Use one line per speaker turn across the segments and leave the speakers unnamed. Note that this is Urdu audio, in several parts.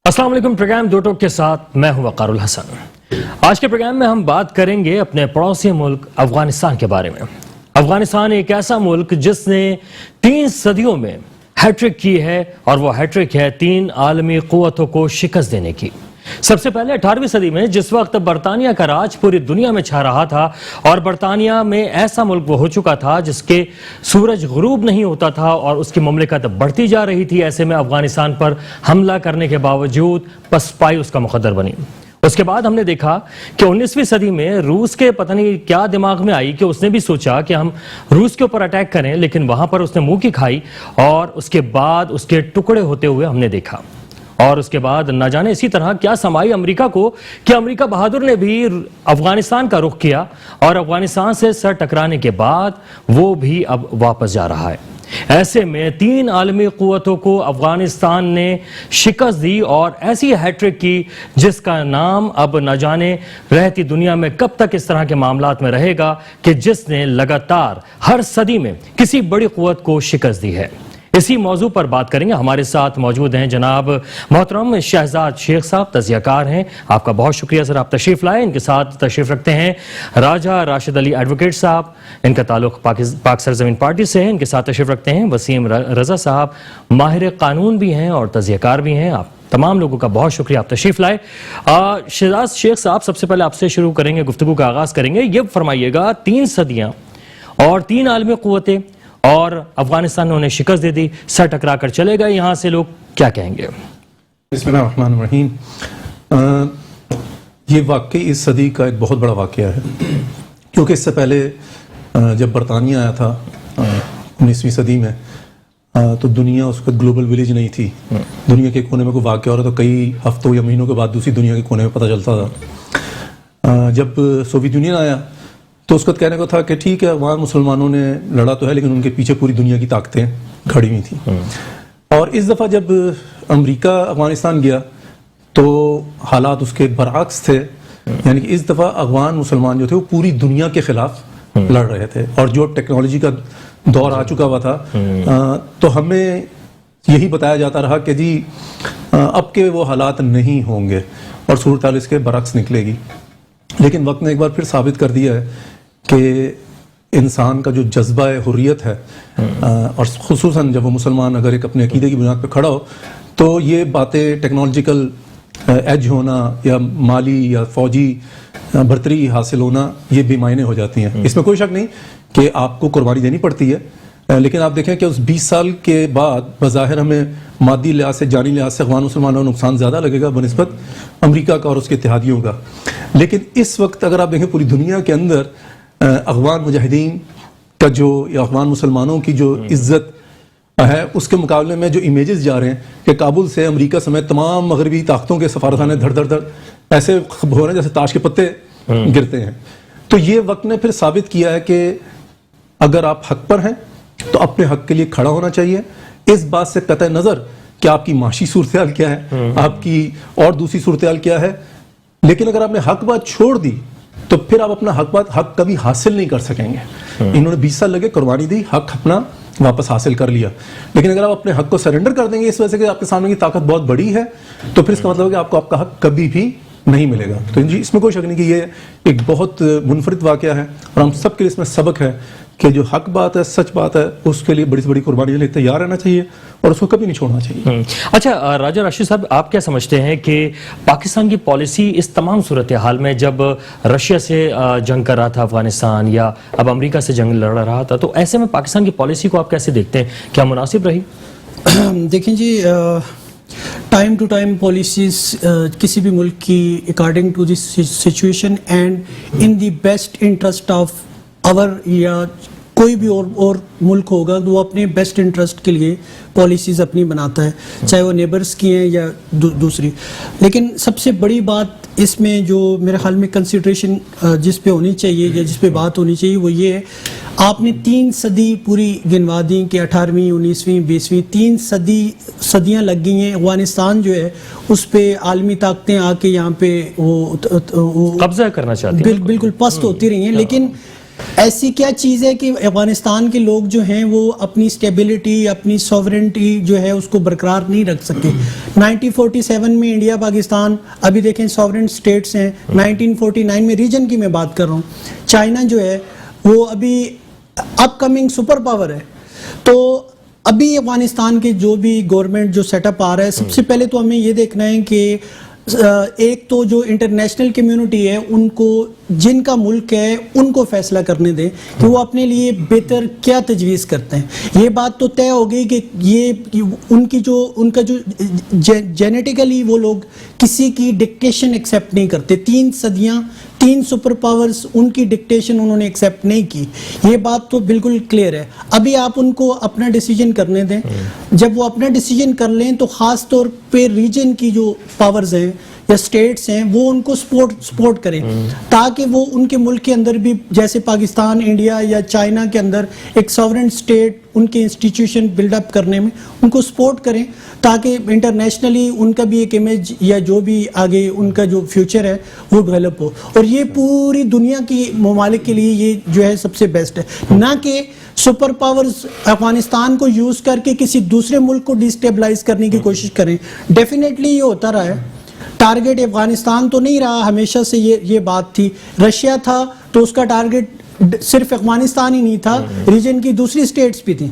السلام علیکم. پروگرام دو ٹوک کے ساتھ میں ہوں وقار الحسن. آج کے پروگرام میں ہم بات کریں گے اپنے پڑوسی ملک افغانستان کے بارے میں. افغانستان ایک ایسا ملک جس نے 3 صدیوں میں ہیٹرک کی ہے، اور وہ ہیٹرک ہے 3 عالمی قوتوں کو شکست دینے کی. سب سے پہلے 18ویں صدی میں جس وقت برطانیہ کا راج پوری دنیا میں چھا رہا تھا، اور برطانیہ میں ایسا ملک وہ ہو چکا تھا جس کے سورج غروب نہیں ہوتا تھا اور اس کی مملکت بڑھتی جا رہی تھی، ایسے میں افغانستان پر حملہ کرنے کے باوجود پسپائی اس کا مقدر بنی. اس کے بعد ہم نے دیکھا کہ 19ویں صدی میں روس کے پتہ نہیں کیا دماغ میں آئی کہ اس نے بھی سوچا کہ ہم روس کے اوپر اٹیک کریں، لیکن وہاں پر اس نے منہ کی کھائی اور اس کے بعد اس کے ٹکڑے ہوتے ہوئے ہم نے دیکھا. اور اس کے بعد نہ جانے اسی طرح کیا سمائی امریکہ کو کہ امریکہ بہادر نے بھی افغانستان کا رخ کیا، اور افغانستان سے سر ٹکرانے کے بعد وہ بھی اب واپس جا رہا ہے. ایسے میں 3 عالمی قوتوں کو افغانستان نے شکست دی اور ایسی ہیٹرک کی جس کا نام اب نہ جانے رہتی دنیا میں کب تک اس طرح کے معاملات میں رہے گا، کہ جس نے لگاتار ہر صدی میں کسی بڑی قوت کو شکست دی ہے. اسی موضوع پر بات کریں گے. ہمارے ساتھ موجود ہیں جناب محترم شہزاد شیخ صاحب، تجزیہ کار ہیں. آپ کا بہت شکریہ سر، آپ تشریف لائے. ان کے ساتھ تشریف رکھتے ہیں راجہ راشد علی ایڈوکیٹ صاحب، ان کا تعلق پاک سرزمین پارٹی سے ہے. ان کے ساتھ تشریف رکھتے ہیں وسیم رضا صاحب، ماہر قانون بھی ہیں اور تجزیہ کار بھی ہیں. آپ تمام لوگوں کا بہت شکریہ، آپ تشریف لائے. شہزاد شیخ صاحب، سب سے پہلے آپ سے شروع کریں گے، گفتگو کا آغاز کریں گے. یہ فرمائیے گا 3 صدیاں اور 3 عالمی قوتیں اور افغانستان نے انہیں شکست دے دی، سر ٹکرا کر چلے گئے، یہاں سے لوگ کیا کہیں گے؟
بسم اللہ الرحمن الرحیم. یہ واقعی اس صدی کا ایک بہت بڑا واقعہ ہے، کیونکہ اس سے پہلے جب برطانیہ آیا تھا 19ویں صدی میں، تو دنیا اس وقت گلوبل ولیج نہیں تھی. دنیا کے کونے میں کوئی واقعہ ہو رہا تو کئی ہفتوں یا مہینوں کے بعد دوسری دنیا کے کونے میں پتہ چلتا تھا. جب سوویت یونین آیا تو اس کا کہنے کو تھا کہ ٹھیک ہے، وہاں مسلمانوں نے لڑا تو ہے، لیکن ان کے پیچھے پوری دنیا کی طاقتیں کھڑی ہوئی تھیں. اور اس دفعہ جب امریکہ افغانستان گیا تو حالات اس کے برعکس تھے. یعنی کہ اس دفعہ افغان مسلمان جو تھے وہ پوری دنیا کے خلاف لڑ رہے تھے، اور جو ٹیکنالوجی کا دور آ چکا ہوا تھا، تو ہمیں یہی بتایا جاتا رہا کہ جی اب کے وہ حالات نہیں ہوں گے اور صورتحال اس کے برعکس نکلے گی. لیکن وقت نے ایک بار پھر ثابت کر دیا ہے کہ انسان کا جو جذبہ حریت ہے، اور خصوصاً جب وہ مسلمان اگر ایک اپنے عقیدے کی بنیاد پہ کھڑا ہو، تو یہ باتیں ٹیکنالوجیکل ایج ہونا یا مالی یا فوجی برتری حاصل ہونا، یہ بے معنی ہو جاتی ہیں. اس میں کوئی شک نہیں کہ آپ کو قربانی دینی پڑتی ہے، لیکن آپ دیکھیں کہ اس 20 سال کے بعد بظاہر ہمیں مادی لحاظ سے، جانی لحاظ سے افغان مسلمانوں کو نقصان زیادہ لگے گا بنسبت امریکہ کا اور اس کے اتحادیوں کا. لیکن اس وقت اگر آپ دیکھیں پوری دنیا کے اندر افغان مجاہدین کا جو، یا افغان مسلمانوں کی جو عزت ہے، اس کے مقابلے میں جو امیجز جا رہے ہیں کہ کابل سے امریکہ سمیت تمام مغربی طاقتوں کے سفارتخانے دھڑ دھڑ دھڑ ایسے ہو رہے ہیں جیسے تاش کے پتے گرتے ہیں. تو یہ وقت نے پھر ثابت کیا ہے کہ اگر آپ حق پر ہیں تو اپنے حق کے لیے کھڑا ہونا چاہیے، اس بات سے قطع نظر کہ آپ کی معاشی صورتحال کیا ہے، آپ کی اور دوسری صورتحال کیا ہے. لیکن اگر آپ نے حق بات چھوڑ دی تو پھر آپ اپنا حق کبھی حاصل نہیں کر سکیں گے. انہوں نے 20 سال لگے، قربانی دی، حق اپنا واپس حاصل کر لیا. لیکن اگر آپ اپنے حق کو سرنڈر کر دیں گے اس وجہ سے کہ آپ کے سامنے کی طاقت بہت بڑی ہے، تو پھر اس کا مطلب ہے کہ آپ کو آپ کا حق کبھی بھی نہیں ملے گا. تو جی اس میں کوئی شک نہیں کہ یہ ایک بہت منفرد واقعہ ہے، اور ہم سب کے لیے اس میں سبق ہے کہ جو حق بات ہے، سچ بات ہے، اس کے لیے بڑی سے بڑی قربانی لینے تیار رہنا چاہیے اور اس کو کبھی نہیں چھوڑنا چاہیے.
اچھا راجہ راشد صاحب، آپ کیا سمجھتے ہیں کہ پاکستان کی پالیسی اس تمام صورتحال میں، جب رشیا سے جنگ کر رہا تھا افغانستان یا اب امریکہ سے جنگ لڑ رہا تھا، تو ایسے میں پاکستان کی پالیسی کو آپ کیسے دیکھتے ہیں؟ کیا مناسب رہی؟
دیکھیں جی، ٹائم ٹو ٹائم پالیسیز کسی بھی ملک کی according to the situation and in the best interest of اور یا کوئی بھی اور ملک ہوگا تو وہ اپنے بیسٹ انٹرسٹ کے لیے پالیسیز اپنی بناتا ہے، چاہے وہ نیبرز کی ہیں یا دوسری. لیکن سب سے بڑی بات اس میں جو میرے خیال میں کنسیڈریشن جس پہ ہونی چاہیے یا جس پہ بات ہونی چاہیے وہ یہ ہے، آپ نے 3 صدی پوری گنوا دی کہ 18ویں 19ویں 20ویں 3 صدیاں لگ گئی ہیں. افغانستان جو ہے اس پہ عالمی طاقتیں آ کے یہاں پہ وہ
قبضہ کرنا چاہتی ہیں،
بالکل پست ہوتی رہی ہیں. لیکن ایسی کیا چیز ہے کہ افغانستان کے لوگ جو ہیں وہ اپنی سٹیبلٹی اپنی سوورنٹی جو ہے اس کو برقرار نہیں رکھ سکتے. 1947 میں انڈیا پاکستان ابھی دیکھیں سوورنٹ سٹیٹس ہیں. 1949 میں ریجن کی میں بات کر رہا ہوں. چائنا جو ہے وہ ابھی اپ کمنگ سپر پاور ہے. تو ابھی افغانستان کے جو بھی گورنمنٹ جو سیٹ اپ آ رہا ہے, سب سے پہلے تو ہمیں یہ دیکھنا ہے کہ ایک تو جو انٹرنیشنل کمیونٹی ہے ان کو, جن کا ملک ہے ان کو فیصلہ کرنے دیں کہ وہ اپنے لیے بہتر کیا تجویز کرتے ہیں. یہ بات تو طے ہو گئی کہ یہ ان کا جو جینیٹیکلی وہ لوگ کسی کی ڈکٹیشن ایکسیپٹ نہیں کرتے. 3 صدیاں 3 سپر پاورز ان کی ڈکٹیشن انہوں نے ایکسیپٹ نہیں کی. یہ بات تو بالکل کلیئر ہے. ابھی آپ ان کو اپنا ڈیسیجن کرنے دیں. جب وہ اپنا ڈیسیجن کر لیں تو خاص طور پہ ریجن کی جو پاورز ہیں یا سٹیٹس ہیں وہ ان کو سپورٹ کریں, تاکہ وہ ان کے ملک کے اندر بھی جیسے پاکستان, انڈیا یا چائنا کے اندر ایک ساورنٹ سٹیٹ ان کے انسٹیٹیوشن بلڈ اپ کرنے میں ان کو سپورٹ کریں, تاکہ انٹرنیشنلی ان کا بھی ایک امیج یا جو بھی آگے ان کا جو فیوچر ہے وہ ڈیولپ ہو. اور یہ پوری دنیا کی ممالک کے لیے یہ جو ہے سب سے بیسٹ ہے, نہ کہ سپر پاورز افغانستان کو یوز کر کے کسی دوسرے ملک کو ڈیسٹیبلائز کرنے کی کوشش کریں. ڈیفینیٹلی یہ ہوتا رہا ہے. ٹارگٹ افغانستان تو نہیں رہا, ہمیشہ سے یہ بات تھی. رشیا تھا تو اس کا ٹارگٹ صرف افغانستان ہی نہیں تھا, ریجن کی دوسری سٹیٹس بھی تھیں.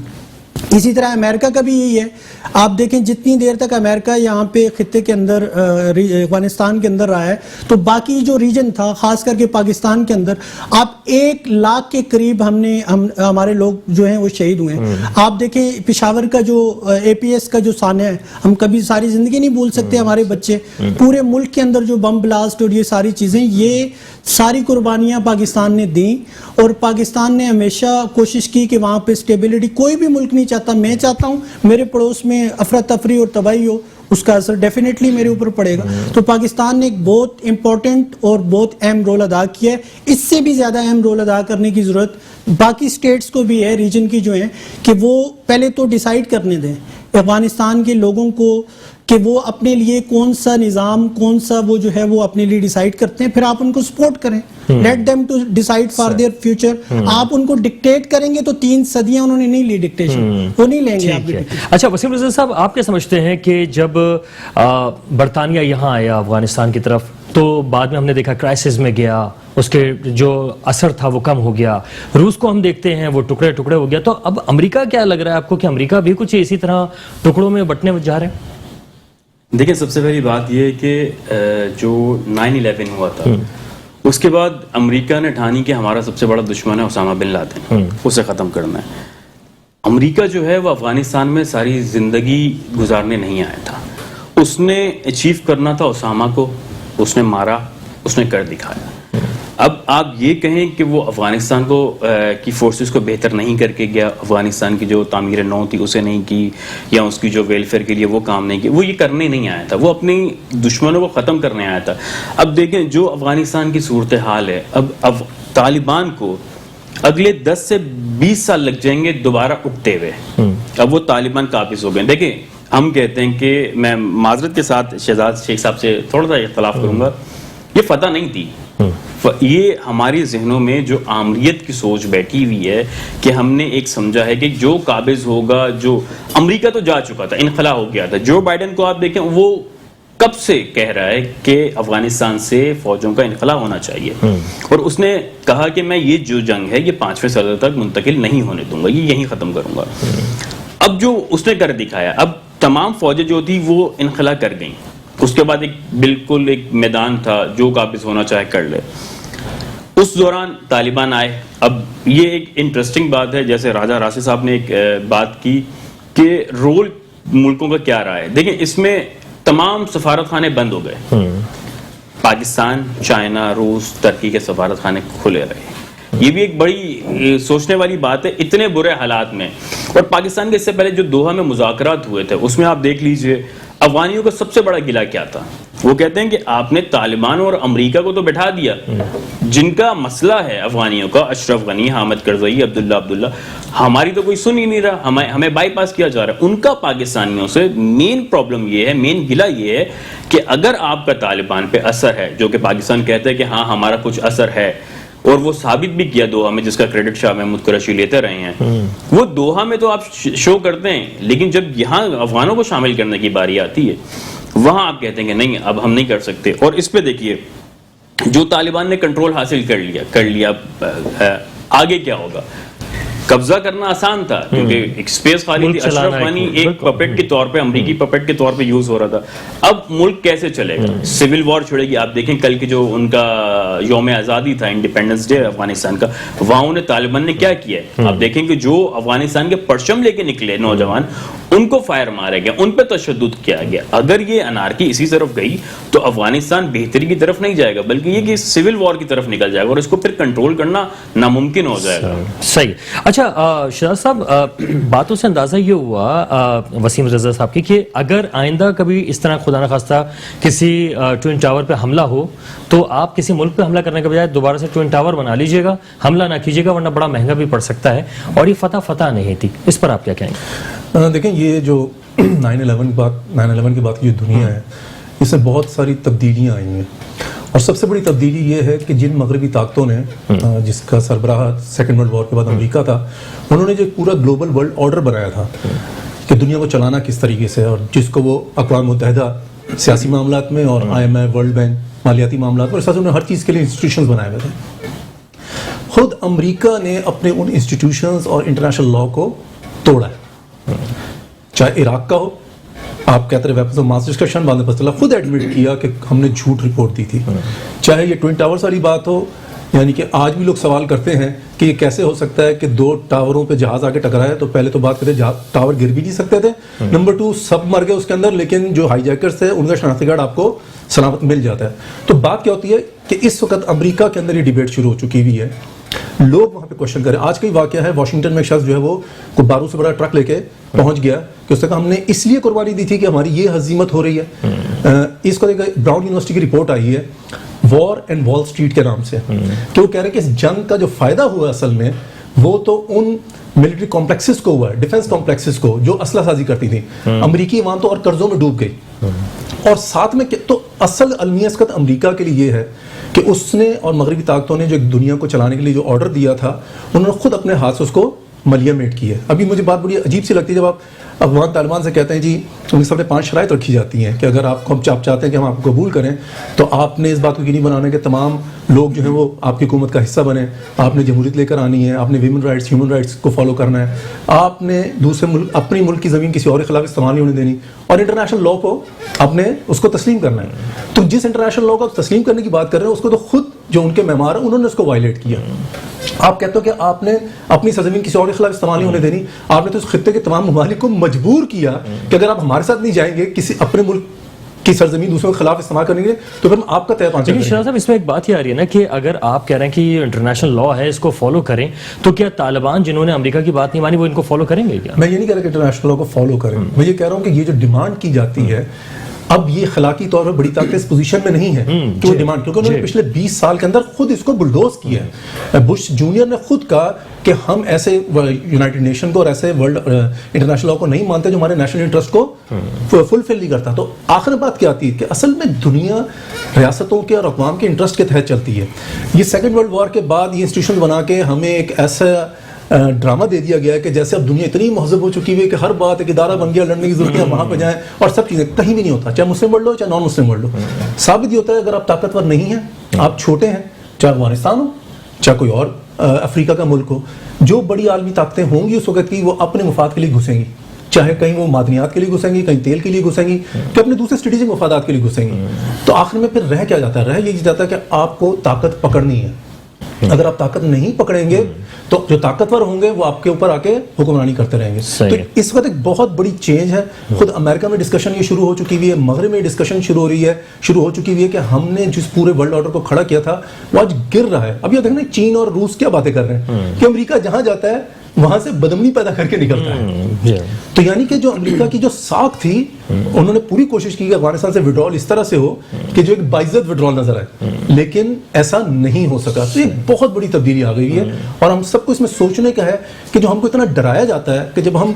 اسی طرح امریکہ کا بھی یہی ہے. آپ دیکھیں جتنی دیر تک امریکہ یہاں پہ خطے کے اندر افغانستان کے اندر رہا ہے, تو باقی جو ریجن تھا خاص کر کے پاکستان کے اندر آپ 1 لاکھ کے قریب ہمارے لوگ جو ہیں وہ شہید ہوئے ہیں. آپ دیکھیں پشاور کا جو APS کا جو سانحہ ہے, ہم کبھی ساری زندگی نہیں بھول سکتے. ہمارے بچے پورے ملک کے اندر جو بم بلاسٹ اور یہ ساری چیزیں, یہ ساری قربانیاں پاکستان نے دیں. اور پاکستان نے ہمیشہ کوشش کی کہ وہاں پہ اسٹیبلٹی, کوئی بھی ملک نہیں چاہتا, میں چاہتا ہوں میرے پڑوس میں افراتفری اور تباہی ہو, اس کا اثر ڈیفینیٹلی میرے اوپر پڑے گا. تو پاکستان نے ایک بہت امپورٹنٹ اور بہت اہم رول ادا کیا ہے. اس سے بھی زیادہ اہم رول ادا کرنے کی ضرورت باقی سٹیٹس کو بھی ہے, ریجن کی جو ہیں, کہ وہ پہلے تو ڈیسائیڈ کرنے دیں افغانستان کے لوگوں کو کہ وہ اپنے لیے کون سا نظام, کون سا وہ جو ہے وہ اپنے لیے ڈیسائیڈ کرتے ہیں. پھر آپ ان کو سپورٹ کریں, let them to decide for their future. آپ ان کو ڈکٹیٹ کریں گے تو 3 صدیاں انہوں نے نہیں لی ڈکٹیشن, وہ نہیں لیں گے آپ.
اچھا وسیم رضا صاحب, آپ کیا سمجھتے ہیں کہ جب برطانیہ یہاں آیا افغانستان کی طرف, تو بعد میں ہم نے دیکھا کرائسس میں گیا, اس کے جو اثر تھا وہ کم ہو گیا. روس کو ہم دیکھتے ہیں وہ ٹکڑے ٹکڑے ہو گیا. تو اب امریکہ کیا لگ رہا ہے آپ کو کہ امریکہ بھی کچھ اسی طرح ٹکڑوں میں بٹنے جا رہے ہیں؟
دیکھیں سب سے پہلی بات یہ ہے کہ جو 9/11 ہوا تھا اس کے بعد امریکہ نے ٹھانی کہ ہمارا سب سے بڑا دشمن ہے اسامہ بن لادن, اسے ختم کرنا ہے. امریکہ جو ہے وہ افغانستان میں ساری زندگی گزارنے نہیں آیا تھا, اس نے اچیو کرنا تھا اسامہ کو, اس نے مارا, اس نے کر دکھایا. اب آپ یہ کہیں کہ وہ افغانستان کو کی فورسز کو بہتر نہیں کر کے گیا, افغانستان کی جو تعمیر نو تھی اسے نہیں کی, یا اس کی جو ویلفیئر کے لیے وہ کام نہیں کی, وہ یہ کرنے نہیں آیا تھا, وہ اپنی دشمنوں کو ختم کرنے آیا تھا. اب دیکھیں جو افغانستان کی صورتحال ہے, اب طالبان کو اگلے 10 سے 20 سال لگ جائیں گے دوبارہ اٹھتے ہوئے. اب وہ طالبان قابض ہو گئے. دیکھیں ہم کہتے ہیں کہ میں معذرت کے ساتھ شہزاد شیخ صاحب سے تھوڑا سا اختلاف کروں گا, یہ فتح نہیں تھی. یہ ہماری ذہنوں میں جو آمریت کی سوچ بیٹھی ہوئی ہے کہ ہم نے ایک سمجھا ہے کہ جو قابض ہوگا, جو امریکہ تو جا چکا تھا, انخلا ہو گیا تھا. جو بائیڈن کو آپ دیکھیں وہ کب سے کہہ رہا ہے کہ افغانستان سے فوجوں کا انخلا ہونا چاہیے, اور اس نے کہا کہ میں یہ جو جنگ ہے یہ 5ویں صدر تک منتقل نہیں ہونے دوں گا, یہ یہیں ختم کروں گا. اب جو اس نے کر دکھایا, اب تمام فوجیں جو تھی وہ انخلا کر گئیں. اس کے بعد ایک بالکل ایک میدان تھا, جو قابض ہونا چاہے کر لے. اس دوران طالبان آئے. اب یہ ایک انٹرسٹنگ بات ہے, جیسے راجہ راسی صاحب نے ایک بات کی کہ رول ملکوں کا کیا رہا ہے. دیکھیں اس میں تمام سفارت خانے بند ہو گئے, پاکستان, چائنا, روس, ترکی کے سفارت خانے کھلے رہے. یہ بھی ایک بڑی سوچنے والی بات ہے اتنے برے حالات میں. اور پاکستان کے اس سے پہلے جو دوحہ میں مذاکرات ہوئے تھے اس میں آپ دیکھ لیجئے افغانیوں کا سب سے بڑا گلہ کیا تھا. وہ کہتے ہیں کہ آپ نے طالبان اور امریکہ کو تو بٹھا دیا, جن کا مسئلہ ہے افغانیوں کا, اشرف غنی, حامد کرزئی, عبداللہ, ہماری تو کوئی سن ہی نہیں رہا, ہمیں بائی پاس کیا جا رہا ہے. ان کا پاکستانیوں سے مین پرابلم یہ ہے, مین گلہ یہ ہے کہ اگر آپ کا طالبان پہ اثر ہے, جو کہ پاکستان کہتا ہے کہ ہاں ہمارا کچھ اثر ہے, اور وہ ثابت بھی کیا دوحہ میں، جس کا کریڈٹ شاہ محمود قریشی لیتے رہے ہیں. وہ دوحہ میں تو آپ شو کرتے ہیں، لیکن جب یہاں افغانوں کو شامل کرنے کی باری آتی ہے وہاں آپ کہتے ہیں کہ نہیں اب ہم نہیں کر سکتے. اور اس پہ دیکھیے جو طالبان نے کنٹرول حاصل کر لیا آگے کیا ہوگا؟ قبضہ کرنا آسان تھا کیونکہ ایک سپیس خالی تھی، اشرف غنی ایک پپیٹ کے طور پہ، امریکی پپیٹ کے طور پہ یوز ہو رہا تھا. اب ملک کیسے چلے گا؟ سول وار چھڑے گی. آپ دیکھیں کل کے جو ان کا یوم آزادی تھا، انڈیپینڈنس ڈے افغانستان کا، وہاں انہیں طالبان نے کیا کیا ہے؟ آپ دیکھیں کہ جو افغانستان کے پرچم لے کے نکلے نوجوان، ان کو فائر مارے گئے، ان پہ تشدد کیا گیا. اگر یہ انارکی اسی طرف گئی تو افغانستان بہتری کی طرف نہیں جائے گا بلکہ یہ کہ سول وار کی طرف نکل جائے گا اور اس کو پھر کنٹرول کرنا ناممکن ہو جائے گا.
صحیح. اچھا شہزاد صاحب، باتوں سے اندازہ یہ ہوا وسیم رضا صاحب کی کہ اگر آئندہ کبھی اس طرح خدا نخواستہ کسی ٹوئن ٹاور پہ حملہ ہو تو آپ کسی ملک پہ حملہ کرنے کے بجائے دوبارہ سے ٹوئن ٹاور بنا لیجئے گا، حملہ نہ کیجیے گا، ورنہ بڑا مہنگا بھی پڑ سکتا ہے. اور یہ فتح نہیں تھی. اس پر آپ کیا کہیں گے؟
دیکھیں یہ جو 9/11 کے بعد کی جو دنیا ہے اس میں بہت ساری تبدیلیاں آئی ہیں، اور سب سے بڑی تبدیلی یہ ہے کہ جن مغربی طاقتوں نے، جس کا سربراہ سیکنڈ ورلڈ وار کے بعد امریکہ تھا، انہوں نے جو پورا گلوبل ورلڈ آرڈر بنایا تھا کہ دنیا کو چلانا کس طریقے سے، اور جس کو وہ اقوام متحدہ سیاسی معاملات میں اور IMF، ورلڈ بینک مالیاتی معاملات میں، انہوں نے ہر چیز کے لیے انسٹیٹیوشنز بنائے ہوئے تھے. خود امریکہ نے اپنے ان انسٹیٹیوشنز اور انٹرنیشنل لا کو توڑا ہے. چاہے عراق کا ہو، آپ کہتے رہے ویپنز آف ماس ڈسٹرکشن، بعد میں پتہ چلا خود ایڈمٹ کیا کہ ہم نے جھوٹ رپورٹ دی تھی. چاہے یہ ٹوئن ٹاورز والی بات ہو، یعنی کہ آج بھی لوگ سوال کرتے ہیں کہ یہ کیسے ہو سکتا ہے کہ 2 ٹاوروں پہ جہاز آ کے ٹکرایا. تو پہلے تو بات کرتے ٹاور گر بھی نہیں سکتے تھے، نمبر 2 سب مر گئے اس کے اندر، لیکن جو ہائی جیکرز تھے ان کا شناختی کارڈ آپ کو سلامت مل جاتا ہے. تو بات کیا ہوتی ہے کہ اس وقت امریکہ کے اندر یہ ڈیبیٹ شروع ہو چکی ہوئی ہے، لوگ وہاں پہ کوشچن کریں. آج کا ہی واقعہ ہے، واشنگٹن میں ایک شخص جو ہے وہ کوئی بارود سے بڑا ٹرک لے کے پہنچ گیا کہ اس نے کہا ہم نے اس لیے قربانی دی تھی کہ ہماری یہ ہزیمت ہو رہی ہے. اس کو ایک براؤن یونیورسٹی کی رپورٹ آئی ہے وار اینڈ وال اسٹریٹ کے نام سے، کہ وہ کہہ رہے ہیں کہ اس جنگ کا جو فائدہ ہوا اصل میں وہ تو ان ملٹری کمپلیکسز کو ہوا ہے، ڈیفنس کمپلیکسز کو جو اسلحہ سازی کرتی تھی. امریکی عوام تو اور قرضوں میں ڈوب گئی، اور ساتھ میں تو اصل المیہ اسقط امریکہ کے لیے یہ ہے کہ اس نے اور مغربی طاقتوں نے جو دنیا کو چلانے کے لیے جو آرڈر دیا تھا انہوں نے خود اپنے ہاتھ سے اس کو ملیا میٹ کی ہے. ابھی مجھے بات بڑی عجیب سی لگتی ہے جب آپ افغان طالبان سے کہتے ہیں جی ان کے سامنے 5 شرائط رکھی جاتی ہیں کہ اگر آپ کو آپ چاہتے ہیں کہ ہم آپ کو قبول کریں تو آپ نے اس بات کو یقینی بنانا کہ تمام لوگ جو ہیں وہ آپ کی حکومت کا حصہ بنیں، آپ نے جمہوریت لے کر آنی ہے، آپ نے ویمن رائٹس ہیومن رائٹس کو فالو کرنا ہے، آپ نے دوسرے ملک اپنی ملک کی زمین کسی اور کے خلاف استعمال نہیں ہونے دینی، اور انٹرنیشنل لا کو آپ نے اس کو تسلیم کرنا ہے. تو جس انٹرنیشنل لا کو آپ تسلیم کرنے کی بات کر رہے ہیں اس کو تو خود جو ان کے معمار ہیں انہوں نے اس کو وائلیٹ کیا. آپ کہتے ہو کہ آپ نے اپنی سرزمین کسی اور کے خلاف استعمال نہیں ہونے دینی، آپ نے تو اس خطے کے تمام ممالک کو مجبور کیا کہ اگر آپ ہمارے ساتھ نہیں جائیں گے کسی اپنے ملک کی سرزمین دوسروں کے خلاف استعمال کرنے کے، تو پھر ہم آپ کا طے پانچا کریں گے.
شاہ صاحب اس میں ایک بات یہ آ رہی ہے نا کہ اگر آپ کہہ رہے ہیں کہ یہ انٹرنیشنل لا ہے اس کو فالو کریں، تو کیا طالبان جنہوں نے امریکہ کی بات نہیں مانی وہ ان کو فالو کریں گے کیا؟
میں یہ نہیں کہہ رہا کہ انٹرنیشنل لا کو فالو کریں، میں یہ کہہ رہا ہوں کہ یہ جو ڈیمانڈ کی جاتی ہے اب یہ اخلاقی طور پر بڑی طاقت اس پوزیشن میں نہیں ہے کہ وہ ڈیمانڈ، کیونکہ انہوں نے پچھلے 20 سال کے اندر خود اس کو بلڈوز کیا ہے. بش جونیئر نے خود کہا کہ ہم ایسے یونائٹڈ نیشن کو اور ایسے ورلڈ انٹرنیشنل لا کو نہیں مانتے جو ہمارے نیشنل انٹرسٹ کو فلفل نہیں کرتا. تو آخر بات کیا آتی ہے کہ اصل میں دنیا ریاستوں کے اور اقوام کے انٹرسٹ کے تحت چلتی ہے. یہ سیکنڈ ورلڈ وار کے بعد یہ انسٹیٹیوشن بنا کے ہمیں ایک ایسا ڈرامہ دے دیا گیا ہے کہ جیسے اب دنیا اتنی مہذب ہو چکی ہوئی ہے کہ ہر بات ایک ادارہ بن گیا، لڑنے کی ضرورت ہے وہاں پہ جائیں، اور سب چیزیں کہیں بھی نہیں ہوتا، چاہے مسلم ورلڈ ہو چاہے نان مسلم ورلڈ ہو. ثابت یہ ہوتا ہے اگر آپ طاقتور نہیں ہیں، آپ چھوٹے ہیں، چاہے افغانستان ہو چاہے کوئی اور افریقہ کا ملک ہو، جو بڑی عالمی طاقتیں ہوں گی اس وقت کی وہ اپنے مفاد کے لیے گھسیں گی، چاہے کہیں وہ معدنیات کے لیے گھسیں گی، کہیں تیل کے لیے گھسیں گی، کہ اپنے دوسرے اسٹریٹجک مفادات کے لیے گھسیں گی. تو آخر میں پھر رہ کیا جاتا ہے؟ رہ یہ جاتا ہے کہ آپ کو طاقت پکڑنی ہے. اگر آپ طاقت نہیں پکڑیں گے تو جو طاقتور ہوں گے وہ آپ کے اوپر آ کے حکمرانی کرتے رہیں گے. تو اس وقت ایک بہت بڑی چینج ہے. خود امریکہ میں ڈسکشن یہ شروع ہو چکی ہوئی ہے، مغرب میں ڈسکشن شروع ہو چکی ہوئی ہے کہ ہم نے جس پورے ورلڈ آرڈر کو کھڑا کیا تھا وہ آج گر رہا ہے. اب یہ دیکھیں چین اور روس کیا باتیں کر رہے ہیں کہ امریکہ جہاں جاتا ہے وہاں سے بدمنی پیدا کر کے نکلتا ہے. تو یعنی کہ جو امریکہ کی جو ساکھ تھی انہوں نے پوری کوشش کی کہ افغانستان سے وڈرال اس طرح سے ہو کہ جو ایک باعزت وڈرال نظر آئے, لیکن ایسا نہیں ہو سکا. تو ایک بہت بڑی تبدیلی آ گئی ہے, اور ہم سب کو اس میں سوچنے کا ہے کہ جو ہم کو اتنا ڈرایا جاتا ہے کہ جب ہم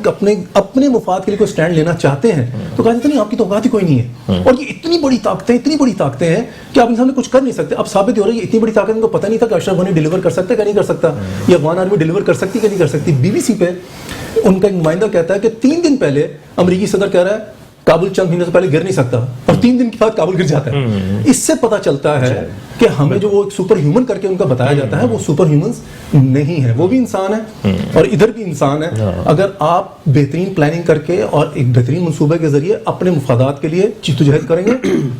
اپنے مفاد کے لیے کوئی اسٹینڈ لینا چاہتے ہیں تو کہا جاتا نہیں آپ کی تو اوقات ہی کوئی نہیں ہے, اور یہ اتنی بڑی طاقتیں ہیں کہ آپ ان سامنے کچھ کر نہیں سکتے. اب ثابت ہو رہا ہے یہ اتنی بڑی طاقت ان کو پتہ نہیں تھا کہ اشرف غنی ڈیلیور کر سکتا ہے کہ نہیں کر سکتا, یہ افغان آرمی ڈیلیور کر سکتی کہ نہیں کر سکتی. BBC پہ ان کا ایک نمائندہ کہتا ہے کہ 3 دن پہلے امریکی صدر کہہ رہا ہے کابل چند مہینے سے پہلے گر نہیں سکتا, اور 3 دن کے بعد کابل گر جاتا ہے. اس سے پتہ چلتا ہے کہ ہمیں جو وہ ایک سپر ہیومن کر کے ان کا بتایا جاتا ہے وہ سپر ہیومنز نہیں ہے, وہ بھی انسان ہے اور ادھر بھی انسان ہے. اگر آپ بہترین پلاننگ کر کے اور ایک بہترین منصوبے کے ذریعے اپنے مفادات کے لیے جدوجہد کریں گے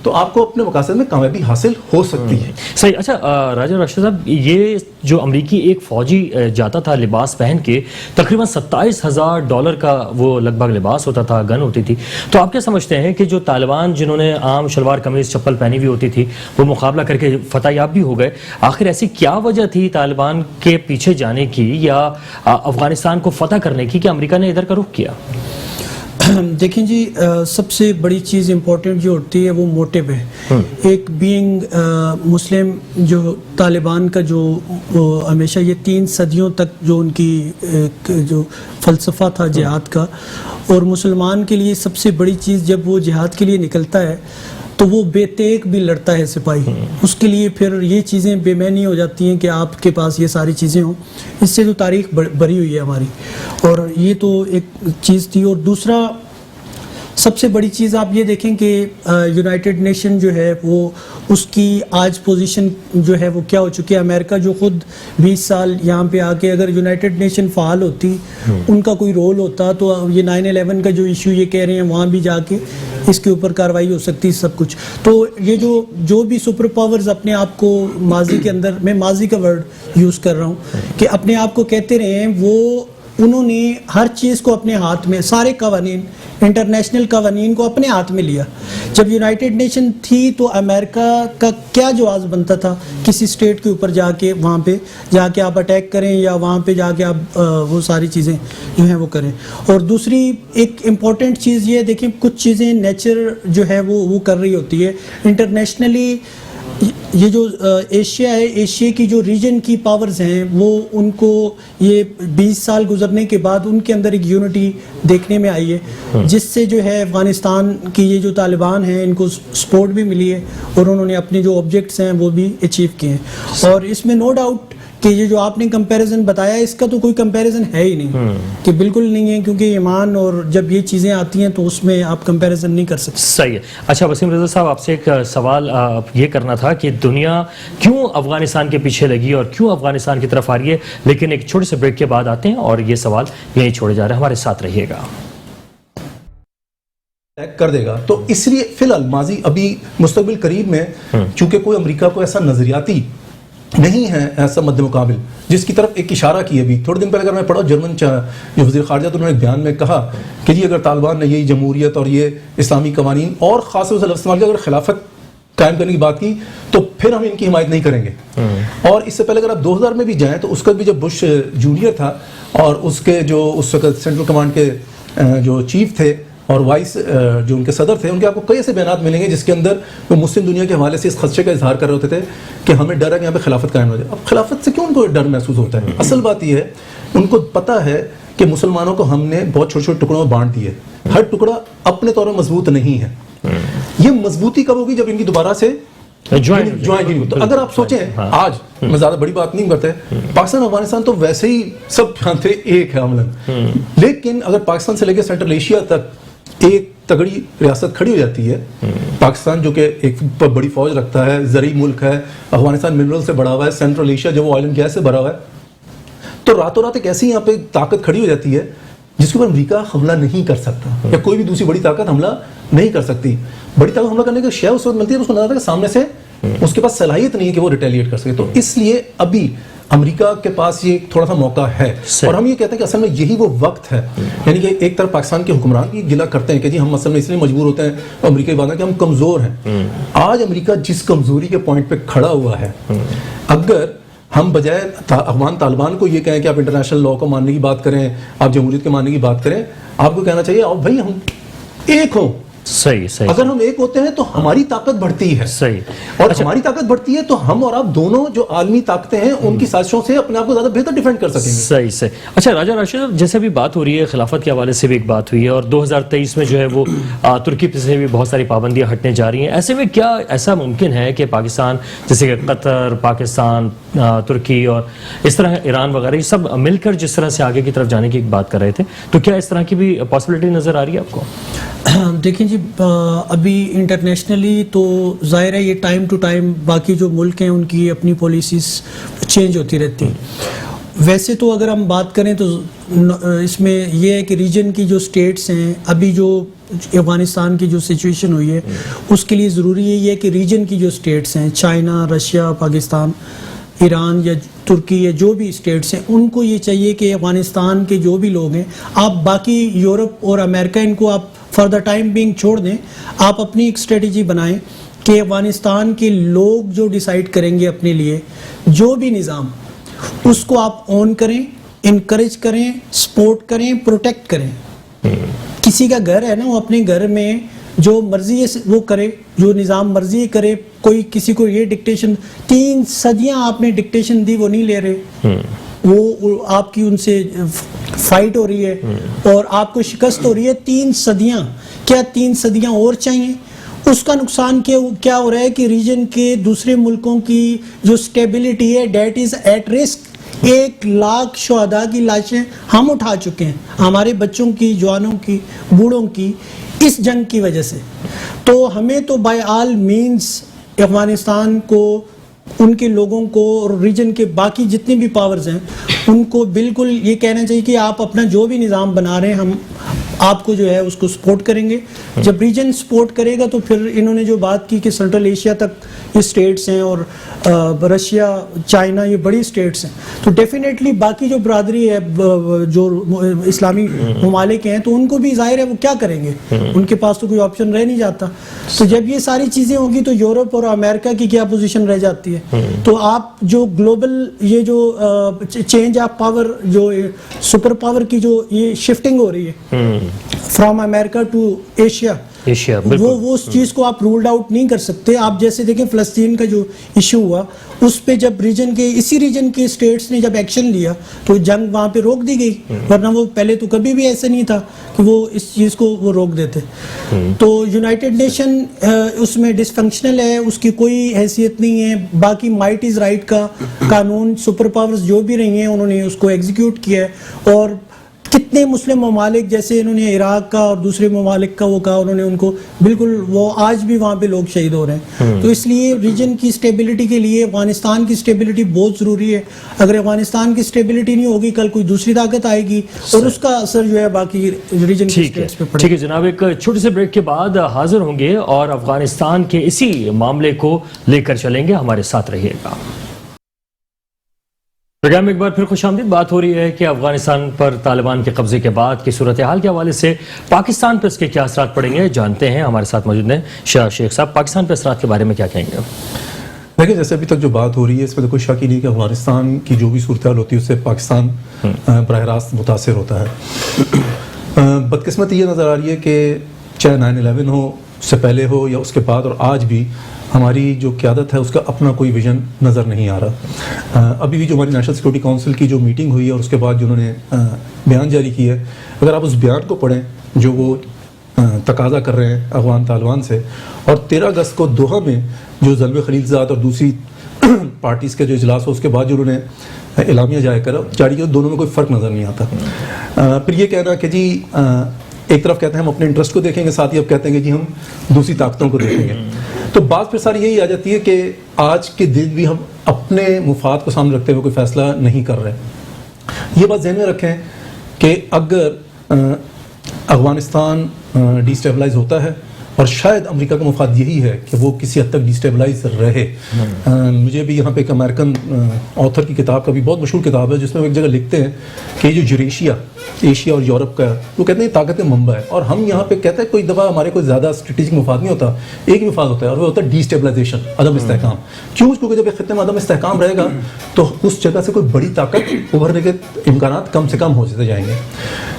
تو آپ کو اپنے مقاصد میں کامیابی حاصل ہو سکتی ہے.
صحیح. اچھا راجہ راشد صاحب, یہ جو امریکی ایک فوجی جاتا تھا لباس پہن کے, تقریباً $27,000 کا وہ لگ بھگ لباس ہوتا تھا, گن ہوتی تھی, تو آپ کیا سمجھتے ہیں کہ جو طالبان جنہوں نے عام شلوار قمیض چپل پہنی ہوئی ہوتی تھی وہ مقابلہ کر کے فتح یاب بھی ہو گئے, آخر ایسی کیا وجہ تھی طالبان کے پیچھے جانے کی یا افغانستان کو فتح کرنے کی کہ امریکہ نے ادھر کا رخ کیا؟
دیکھیں جی, سب سے بڑی چیز امپورٹنٹ جو ہوتی ہے وہ موٹیو ہے. ایک بینگ مسلم, جو طالبان کا جو ہمیشہ یہ 3 صدیوں تک جو ان کی جو فلسفہ تھا جہاد کا, اور مسلمان کے لیے سب سے بڑی چیز جب وہ جہاد کے لیے نکلتا ہے تو وہ بے تیغ بھی لڑتا ہے سپاہی, اس کے لیے پھر یہ چیزیں بے معنی ہو جاتی ہیں کہ آپ کے پاس یہ ساری چیزیں ہوں. اس سے جو تاریخ بھری ہوئی ہے ہماری, اور یہ تو ایک چیز تھی. اور دوسرا سب سے بڑی چیز آپ یہ دیکھیں کہ یونائٹڈ نیشن جو ہے وہ اس کی آج پوزیشن جو ہے وہ کیا ہو چکی ہے. امریکہ جو خود 20 سال یہاں پہ آ کے اگر یونائٹڈ نیشن فعال ہوتی, ان کا کوئی رول ہوتا, تو یہ 9/11 کا جو ایشو یہ کہہ رہے ہیں وہاں بھی جا کے اس کے اوپر کارروائی ہو سکتی سب کچھ. تو یہ جو بھی سپر پاورز اپنے آپ کو ماضی کے اندر, میں ماضی کا ورڈ یوز کر رہا ہوں, کہ اپنے آپ کو کہتے رہے ہیں, وہ انہوں نے ہر چیز کو اپنے ہاتھ میں, سارے قوانین, انٹرنیشنل قوانین کو اپنے ہاتھ میں لیا. جب یونائٹڈ نیشن تھی تو امریکہ کا کیا جواز بنتا تھا کسی اسٹیٹ کے اوپر جا کے, وہاں پہ جا کے آپ اٹیک کریں یا وہاں پہ جا کے آپ وہ ساری چیزیں جو ہیں وہ کریں. اور دوسری ایک امپورٹنٹ چیز یہ دیکھیں, کچھ چیزیں نیچر جو ہے وہ کر رہی ہوتی ہے انٹرنیشنلی. یہ جو ایشیا ہے, ایشیا کی جو ریجن کی پاورز ہیں وہ ان کو یہ 20 سال گزرنے کے بعد ان کے اندر ایک یونٹی دیکھنے میں آئی ہے, جس سے جو ہے افغانستان کی یہ جو طالبان ہیں ان کو سپورٹ بھی ملی ہے اور انہوں نے اپنے جو آبجیکٹس ہیں وہ بھی اچیو کیے ہیں. اور اس میں نو ڈاؤٹ کہ یہ جو آپ نے کمپیریزن بتایا, اس کا تو کوئی کمپیریزن ہے ہی نہیں, کہ بالکل نہیں ہے, کیونکہ ایمان اور جب یہ چیزیں آتی ہیں تو اس میں آپ کمپیریزن نہیں کر سکتے.
صحیح ہے. اچھا وسیم رضا صاحب, آپ سے ایک سوال یہ کرنا تھا کہ دنیا کیوں افغانستان کے پیچھے لگی اور کیوں افغانستان کی طرف آ رہی ہے, لیکن ایک چھوٹے سے بریک کے بعد آتے ہیں اور یہ سوال یہیں چھوڑے جا رہے ہیں, ہمارے ساتھ رہیے گا.
کر دے گا تو اس لیے فی الحال ماضی, ابھی مستقبل قریب میں چونکہ کوئی امریکہ کو ایسا نظریاتی نہیں ہے, ایسا مد مقابل جس کی طرف ایک اشارہ کیا. بھی تھوڑے دن پہلے اگر میں پڑھا, جرمن جو وزیر خارجہ تو انہوں نے ایک بیان میں کہا کہ جی اگر طالبان نے یہی جمہوریت اور یہ اسلامی قوانین اور خاص طور سے لفظ استعمال کیا, اگر خلافت قائم کرنے کی بات کی تو پھر ہم ان کی حمایت نہیں کریں گے. اور اس سے پہلے اگر آپ 2000 میں بھی جائیں تو اس کا بھی جب بش جونیئر تھا اور اس کے جو اس وقت سینٹرل کمانڈ کے جو چیف تھے اور وائس جو ان کے صدر تھے, ان کے آپ کو کئی ایسے بیانات ملیں گے جس کے اندر وہ مسلم دنیا کے حوالے سے اس خدشے کا اظہار کر رہے ہوتے تھے کہ ہمیں ڈر ہے کہ یہاں پہ خلافت قائم ہو جائے. اب خلافت سے کیوں ان کو ڈر محسوس ہوتا ہے؟ اصل بات یہ ہے ان کو پتہ ہے کہ مسلمانوں کو ہم نے بہت چھوٹے چھوٹے ٹکڑوں میں بانٹ دیے, ہر ٹکڑا اپنے طور پر مضبوط نہیں ہے. یہ مضبوطی کب ہوگی؟ جب ان کی دوبارہ سے جوائن. تو اگر آپ سوچیں, آج میں زیادہ بڑی بات نہیں کرتے, پاکستان افغانستان تو ویسے ہی سب جانتے ایک ہے عملاً, لیکن اگر پاکستان سے لے کے سینٹرل ایشیا تک ایک تگڑی ریاست کھڑی ہو جاتی ہے, پاکستان جو کہ ایک بڑی فوج رکھتا ہے, زرعی ملک ہے, افغانستان منرل سے بڑا ہوا ہے, سینٹرل ایشیا جو وہ آئل اینڈ گیس سے بھرا ہوا ہے, تو راتوں رات ایک ایسی یہاں پہ طاقت کھڑی ہو جاتی ہے جس کے اوپر امریکہ حملہ نہیں کر سکتا یا کوئی بھی دوسری بڑی طاقت حملہ نہیں کر سکتی. بڑی طاقت حملہ کرنے کی شے اس وقت ملتی ہے اس کو نظر آتا ہے کہ سامنے سے اس کے پاس صلاحیت نہیں ہے کہ وہ ریٹیلیٹ کر سکے. تو اس لیے ابھی امریکہ کے پاس یہ تھوڑا سا موقع ہے, اور ہم یہ کہتے ہیں کہ اصل میں یہی وہ وقت ہے. یعنی کہ ایک طرف پاکستان کے حکمران بھی گلہ کرتے ہیں کہ جی ہم اصل میں اس لیے مجبور ہوتے ہیں امریکہ کی بات ہے کہ ہم کمزور ہیں. آج امریکہ جس کمزوری کے پوائنٹ پہ کھڑا ہوا ہے, اگر ہم بجائے افغان طالبان کو یہ کہیں کہ آپ انٹرنیشنل لا کو ماننے کی بات کریں, آپ جمہوریت کے ماننے کی بات کریں, آپ کو کہنا چاہیے آؤ بھائی ہم ایک ہوں,
صحیح صحیح
اگر ہم ایک ہوتے ہیں تو ہماری طاقت بڑھتی ہے,
صحیح.
اور ہماری طاقت بڑھتی ہے تو ہم اور آپ دونوں جو عالمی طاقتیں ہیں ان کی سازشوں سے اپنے آپ کو زیادہ بہتر ڈیفینڈ کر سکیں گے.
صحیح صحیح. اچھا راجہ راشد, جیسے بھی بات ہو رہی ہے خلافت کے حوالے سے بھی ایک بات ہوئی ہے, اور 2023 میں جو ہے وہ ترکی سے بھی بہت ساری پابندیاں ہٹنے جا رہی ہیں. ایسے میں کیا ایسا ممکن ہے کہ پاکستان, جیسے کہ قطر, پاکستان, ترکی اور اس طرح ایران وغیرہ, یہ سب مل کر جس طرح سے آگے کی طرف جانے کی بات کر رہے تھے, تو کیا اس طرح کی بھی پاسبلٹی نظر آ رہی ہے آپ کو؟
دیکھیں جی, ابھی انٹرنیشنلی تو ظاہر ہے یہ ٹائم ٹو ٹائم باقی جو ملک ہیں ان کی اپنی پالیسیز چینج ہوتی رہتی ہیں. ویسے تو اگر ہم بات کریں تو اس میں یہ ہے کہ ریجن کی جو سٹیٹس ہیں, ابھی جو افغانستان کی جو سچویشن ہوئی ہے اس کے لیے ضروری یہ ہے کہ ریجن کی جو سٹیٹس ہیں, چائنا, رشیا, پاکستان, ایران یا ترکی یا جو بھی اسٹیٹس ہیں, ان کو یہ چاہیے کہ افغانستان کے جو بھی لوگ ہیں, آپ باقی یورپ اور امریکہ ان کو آپ فار دا ٹائم بینگ چھوڑ دیں, آپ اپنی ایک اسٹریٹجی بنائیں کہ افغانستان کے لوگ جو ڈیسائیڈ کریں گے اپنے لیے جو بھی نظام, اس کو آپ اون کریں, انکریج کریں, سپورٹ کریں, پروٹیکٹ کریں. کسی کا گھر ہے نا, وہ اپنے گھر میں جو مرضی ہے وہ کرے, جو نظام مرضی کرے, کوئی کسی کو یہ ڈکٹیشن, 3 صدیاں آپ نے ڈکٹیشن دی وہ نہیں لے رہے, وہ آپ کی ان سے فائٹ ہو رہی ہے اور آپ کو شکست ہو رہی ہے 3 صدیاں. کیا 3 صدیاں اور چاہیے؟ اس کا نقصان کیا ہو رہا ہے کہ ریجن کے دوسرے ملکوں کی جو سٹیبلٹی ہے that is at risk. 1 lakh شہداء کی لاشیں ہم اٹھا چکے ہیں, ہمارے بچوں کی, جوانوں کی, بوڑھوں کی, اس جنگ کی وجہ سے. تو ہمیں تو بائی آل مینز افغانستان کو, ان کے لوگوں کو اور ریجن کے باقی جتنے بھی پاورز ہیں ان کو بالکل یہ کہنا چاہیے کہ آپ اپنا جو بھی نظام بنا رہے ہیں ہم آپ کو جو ہے اس کو سپورٹ کریں گے. جب ریجن سپورٹ کرے گا تو پھر انہوں نے جو بات کی کہ سنٹرل ایشیا تک یہ اسٹیٹس ہیں اور رشیا, چائنا, یہ بڑی اسٹیٹس ہیں, تو ڈیفینیٹلی باقی جو برادری ہے جو اسلامی ممالک ہیں تو ان کو بھی ظاہر ہے وہ کیا کریں گے, ان کے پاس تو کوئی آپشن رہ نہیں جاتا. تو جب یہ ساری چیزیں ہوں گی تو یورپ اور امریکہ کی کیا پوزیشن رہ جاتی ہے. تو آپ جو گلوبل یہ جو چینج آف پاور, جو سپر پاور کی جو یہ شفٹنگ ہو رہی ہے فرام امریکہ ٹو ایشیا, وہ اس چیز کو آپ رولڈ آؤٹ نہیں کر سکتے. آپ جیسے دیکھیں فلسطین کا جو ایشو ہوا, اس پہ جب اسی ریجن کے اسٹیٹس نے جب ایکشن لیا تو جنگ وہاں پہ روک دی گئی, ورنہ وہ پہلے تو کبھی بھی ایسا نہیں تھا کہ وہ اس چیز کو وہ روک دیتے. تو یونائٹڈ نیشن اس میں ڈس فنکشنل ہے, اس کی کوئی حیثیت نہیں ہے. باقی مائٹ از رائٹ کا قانون سپر پاورز جو بھی رہی ہیں انہوں نے اس کو ایگزیکیوٹ کیا ہے, اور کتنے مسلم ممالک جیسے انہوں نے عراق کا اور دوسرے ممالک کا وہ کہا, انہوں نے ان کو بالکل, وہ آج بھی وہاں پہ لوگ شہید ہو رہے ہیں. تو اس لیے ریجن کی اسٹیبلٹی کے لیے افغانستان کی اسٹیبلٹی بہت ضروری ہے. اگر افغانستان کی اسٹیبلٹی نہیں ہوگی, کل کوئی دوسری طاقت آئے گی اور اس کا اثر جو ہے باقی ریجن کی اسٹیٹس پہ پڑے گا.
ٹھیک ہے جناب, ایک چھوٹے سے بریک کے بعد حاضر ہوں گے اور افغانستان کے اسی معاملے کو لے کر چلیں گے, ہمارے ساتھ رہیے گا. پروگرام ایک بار پھر خوش آمدید. بات ہو رہی ہے کہ افغانستان پر طالبان کے قبضے کے بعد کی صورتحال کے حوالے سے پاکستان پر اس کے کیا اثرات پڑیں گے, جانتے ہیں. ہمارے ساتھ موجود ہیں شاہ شیخ صاحب. پاکستان پر اثرات کے بارے میں کیا کہیں گے؟
دیکھیں, جیسے ابھی تک جو بات ہو رہی ہے اس میں تو کوئی شک ہی نہیں کہ افغانستان کی جو بھی صورتحال ہوتی ہے اس سے پاکستان براہ راست متاثر ہوتا ہے. بدقسمتی یہ نظر آ رہی ہے کہ چاہے 9/11 ہو, اس سے پہلے ہو یا اس کے بعد, اور آج بھی ہماری جو قیادت ہے اس کا اپنا کوئی ویژن نظر نہیں آ رہا. ابھی بھی جو ہماری نیشنل سیکورٹی کونسل کی جو میٹنگ ہوئی ہے اور اس کے بعد جو انہوں نے بیان جاری کیا ہے, اگر آپ اس بیان کو پڑھیں جو وہ تقاضا کر رہے ہیں افغان طالبان سے, اور 13 اگست کو دوحہ میں جو زلمے خلیلزاد اور دوسری پارٹیز کا جو اجلاس ہو اس کے بعد جو انہوں نے اعلامیہ جاری کیا, دونوں میں کوئی فرق نظر نہیں آتا. پھر یہ کہنا کہ جی ایک طرف کہتے ہیں ہم اپنے انٹرسٹ کو دیکھیں گے, ساتھ ہی اب کہتے ہیں کہ جی ہم دوسری طاقتوں کو دیکھیں گے. تو بات پھر ساری یہی آ جاتی ہے کہ آج کے دن بھی ہم اپنے مفاد کو سامنے رکھتے ہوئے کوئی فیصلہ نہیں کر رہے. یہ بات ذہن میں رکھیں کہ اگر افغانستان ڈی اسٹیبلائز ہوتا ہے, اور شاید امریکہ کا مفاد یہی ہے کہ وہ کسی حد تک ڈی اسٹیبلائز رہے. مجھے بھی یہاں پہ ایک امریکن آتھر کی کتاب کا بھی بہت مشہور کتاب ہے جس میں وہ ایک جگہ لکھتے ہیں کہ جو یوریشیا, ایشیا اور یورپ کا, وہ کہتے ہیں طاقت منبع ہے, اور ہم یہاں پہ کہتے ہیں کوئی دفعہ ہمارے کوئی زیادہ اسٹریٹجک مفاد نہیں ہوتا, ایک ہی مفاد ہوتا ہے اور وہ ہوتا ہے ڈی اسٹیبلائزیشن, عدم استحکام. کیونکہ جب ایک خطے میں عدم استحکام رہے گا تو اس جگہ سے کوئی بڑی طاقت ابھرنے کے امکانات کم سے کم ہو جاتے جائیں گے.